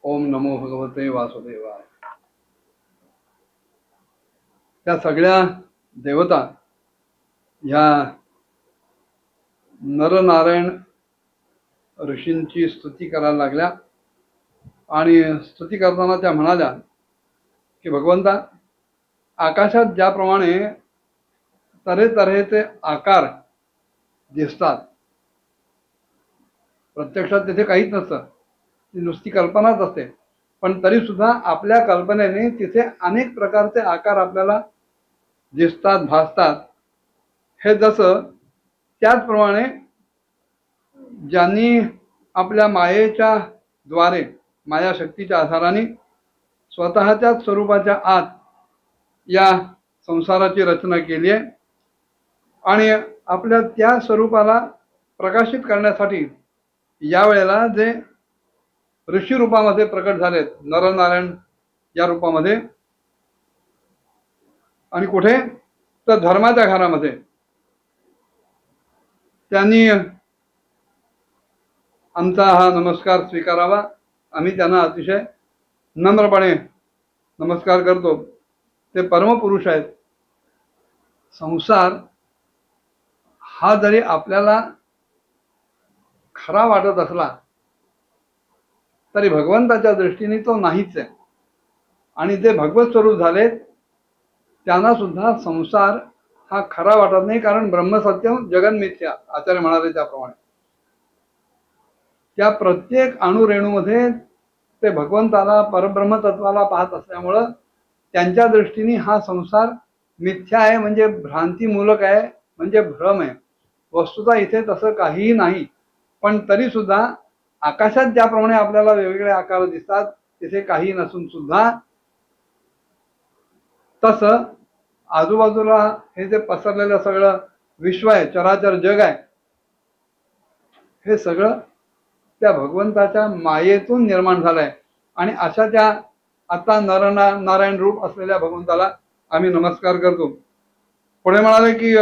ओम नमो भगवते वासुदेवाय। त्या सगळ्या देवता ह्या नरनारायण ऋषींची स्तुती करायला लागल्या आणि स्तुती करताना त्या म्हणाल्या की भगवंता, आकाशात ज्याप्रमाणे तऱ्हेतऱ्हेचे आकार दिसतात, प्रत्यक्षात तिथे काहीच नसतं, ती नुसती कल्पनाच असते, पण तरी सुद्धा आपल्या कल्पनेने तिथे अनेक प्रकारचे आकार आपल्याला दिसतात, भासतात। हे जसं त्याचप्रमाणे ज्यांनी आपल्या मायेच्या द्वारे, मायाशक्तीच्या आधाराने स्वतःच्या स्वरूपाच्या आत या संसाराची रचना केली आहे आणि आपल्या त्या स्वरूपाला प्रकाशित करण्यासाठी यावेळेला जे ऋषी रूपामध्ये प्रकट झालेत, नरनारायण या रूपामध्ये, आणि कुठे तर धर्माच्या घरामध्ये, त्यांनी आमचा हा नमस्कार स्वीकारावा। आम्ही त्यांना अतिशय नम्रपणे नमस्कार करतो। ते परमपुरुष आहेत। संसार हा जरी आपल्याला खरा वाटत असला तरी भगवंताच्या दृष्टीने तो नाहीच आहे, आणि जे भगवत स्वरूप झालेत त्यांना सुद्धा संसार हा खरा वाटत नाही, कारण ब्रह्मसत्यम जगन मिथ्या आचार्य म्हणाले त्याप्रमाणे त्या प्रत्येक अणुरेणूमध्ये ते भगवंताला, परब्रह्मतत्वाला पाहत असल्यामुळं त्यांच्या दृष्टीने हा संसार मिथ्या आहे, म्हणजे भ्रांतीमूलक आहे, म्हणजे भ्रम आहे। वस्तुतः इथे तसं काहीही नाही, पण तरी सुद्धा आकाशात ज्याप्रमाणे आपल्याला वेगवेगळे आकार दिसतात, तिथे काही नसून सुद्धा तसं आजूबाजूला हे जे पसरलेलं सगळं विश्व आहे, चराचर जग आहे, हे सगळं त्या भगवंताच्या मायेतून निर्माण झालंय। आणि अशा त्या आता नारायण रूप असलेल्या भगवंताला आम्ही नमस्कार करतो। पुढे म्हणाले की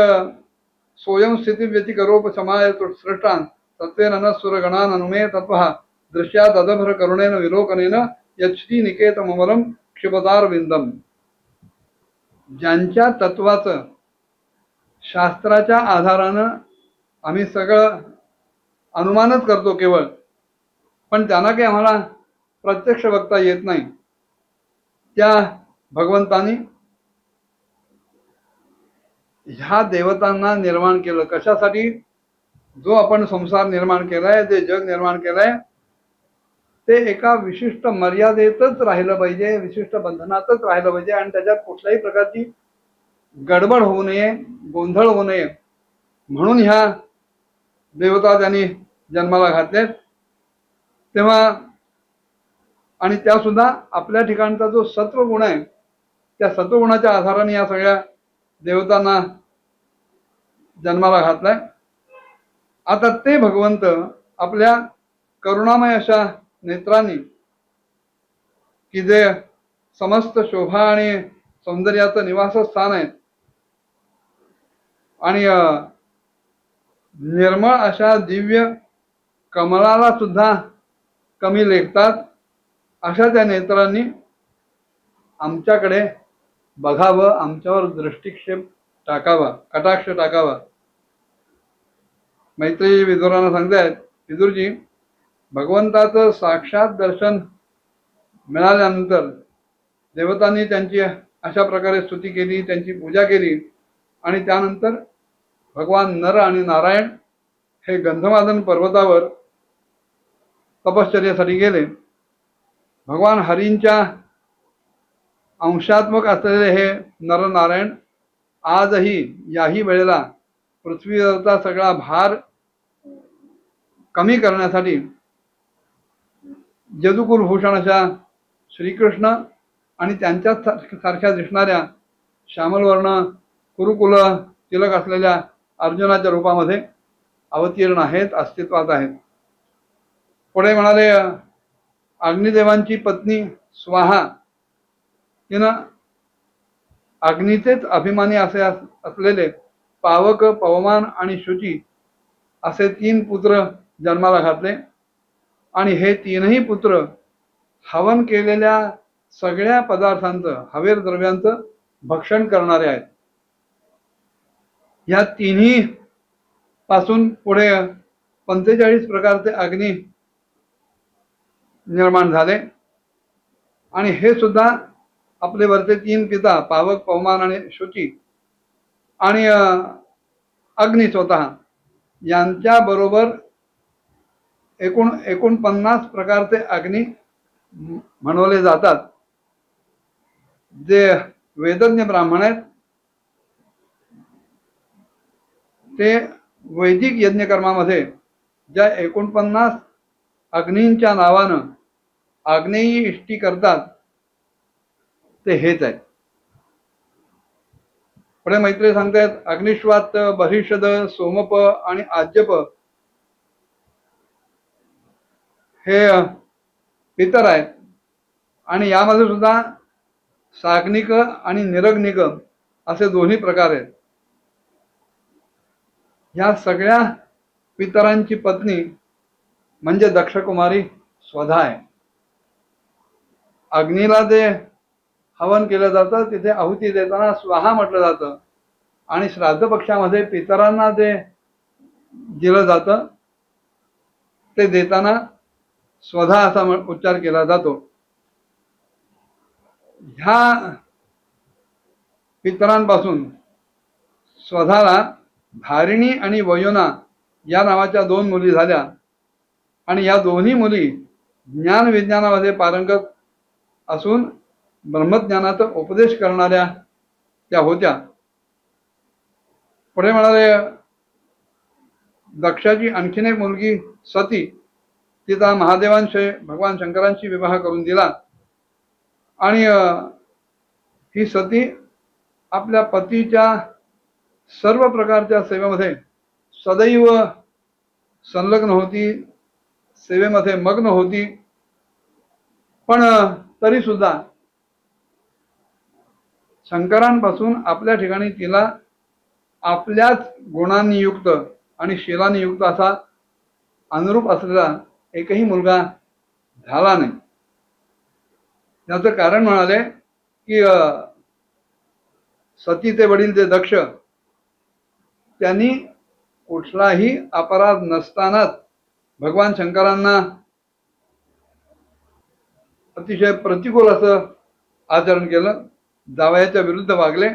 सोयम स्थिती व्यतिकरोप समाय सृष्टान तत्वेन न सुरगणान अनुमे तत्व दृश्यात अदभर करुणेन विलोकनेन यच्छी निकेतमवरम क्षिपदार विंदम। ज्यांच्या तत्वाचं शास्त्राच्या आधारानं आम्ही सगळं अनुमानच करतो केवळ, पण त्यांना काही आम्हाला प्रत्यक्ष बघता येत नाही, त्या भगवंतानी ह्या देवतांना निर्माण केलं। कशासाठी? जो आपण संसार निर्माण केलाय, जे जग निर्माण केलंय, ते एका विशिष्ट मर्यादेतच राहिलं पाहिजे, विशिष्ट बंधनातच राहिलं पाहिजे, आणि त्याच्यात कुठल्याही प्रकारची गडबड होऊ नये, गोंधळ होऊ नये, म्हणून ह्या देवता त्यांनी जन्माला घातलेत। तेव्हा आणि त्या सुद्धा आपल्या ठिकाणचा जो सत्वगुण आहे, त्या सत्वगुणाच्या आधाराने या सगळ्या देवतांना जन्माला घातलाय। आता ते भगवंत आपल्या करुणामय अशा नेत्रांनी, की जे समस्त शोभा आणि सौंदर्याचं निवासस्थान आहे, आणि निर्मळ अशा दिव्य कमळाला सुद्धा कमी लेखतात, अशा त्या नेत्रांनी आमच्याकडे बघावं, आमच्यावर दृष्टिक्षेप टाकावा, कटाक्ष टाकावा। मैत्रेयी विदुरांना सांगतायत, विदुरजी, भगवंताचं साक्षात दर्शन मिळाल्यानंतर देवतांनी त्यांची अशा प्रकारे स्तुती केली, त्यांची पूजा केली, आणि त्यानंतर भगवान नर आणि नारायण हे गंधमादन पर्वतावर तपश्चर्यासाठी गेले। भगवान हरींच्या अंशात्मक असलेले हे नरनारायण आजही याही वेळेला पृथ्वीवरचा सगळा भार कमी करण्यासाठी यदुकुलभूषण अशा श्रीकृष्ण आणि त्यांच्या सारख्या दिसणाऱ्या श्यामलवर्ण कुरुकुल तिलक असलेल्या अर्जुनाच्या रूपामध्ये अवतीर्ण आहेत, अस्तित्वात आहेत। पुढे म्हणाले, अग्निदेवांची पत्नी स्वाहा तिनं अग्नीचेच अभिमानी असे असलेले पावक, पवमान आणि शुची असे 3 पुत्र जन्माला घातले, आणि हे 3ही पुत्र हवन केलेल्या सगळ्या पदार्थांचं हवेर द्रव्यांचं भक्षण करणारे आहेत. या तिन्ही पासून पुढे 45 प्रकारचे अग्नी निर्माण झाले आणि हे सुद्धा आपले वरचे 3 पिता पावक, पवमान आणि शुची आणि अग्नी स्वतः यांच्या बरोबर 49 प्रकारचे अग्नी म्हणवले जातात. जे वेदज्ञ ब्राह्मण आहेत ते वैदिक यज्ञकर्मामध्ये ज्या 49 अग्नींच्या नावानं आग्नेयी इष्टी करतात ते हेच आहे. पुढे मैत्रेय सांगतात अग्निश्वात, बहिषद, सोमप आणि आज्यप हे पितर आहेत आणि यामध्ये सुद्धा साग्निक आणि निरग्निक असे दोन्ही प्रकार आहेत. या सगळ्या पितरांची पत्नी म्हणजे दक्षकुमारी स्वधा आहे. अग्नीला जे हवन केलं जातं तिथे आहुती देताना स्वाहा म्हटलं जातं आणि श्राद्ध पक्षामध्ये पितरांना जे दिलं जातं ते देताना स्वधा असा उच्चार केला जातो. ह्या पितरांपासून स्वधाला धारिणी आणि वयोना या नावाच्या 2 मुली झाल्या आणि या दोन्ही मुली ज्ञान विज्ञानामध्ये पारंगत असून ब्रह्मज्ञानाचा उपदेश करणाऱ्या त्या होत्या. पुढे म्हणाले दक्षाची आणखीन एक मुलगी सती तिचा महादेवांशी भगवान शंकरांशी विवाह करून दिला आणि ही सती आपल्या पतीच्या सर्व प्रकारच्या सेवेमध्ये सदैव संलग्न होती, सेवेमध्ये मग्न होती. पण तरी सुद्धा शंकरांपासून आपल्या ठिकाणी तिला आपल्याच गुणांनी युक्त आणि शीलांनी युक्त असा अनुरूप असलेला एकही मुलगा झाला नाही. याचं कारण म्हणाले की सतीचे वडील जे दक्ष त्यांनी कुठलाही अपराध नसतानाच भगवान शंकरांना अतिशय प्रतिकूल असं आचरण केलं, जावयाच्या विरुद्ध वागले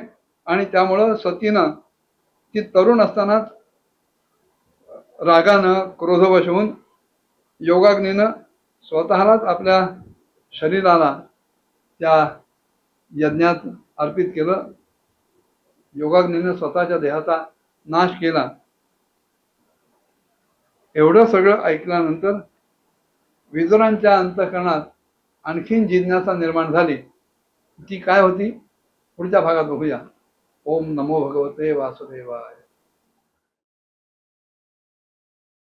आणि त्यामुळं सतीनं ती तरुण असतानाच रागानं क्रोधवश होऊन योगाग्नीनं स्वतःलाच आपल्या शरीराला त्या यज्ञात अर्पित केलं. योगाग्नीनं स्वतःच्या देहाचा नाश केला. एवढं सगळं ऐकल्यानंतर विदुरांच्या अंतःकरणात आणखीन जिज्ञासा निर्माण झाली. ती काय होती पुढच्या भागात बघूया. ओम नमो भगवते वासुदेवाय.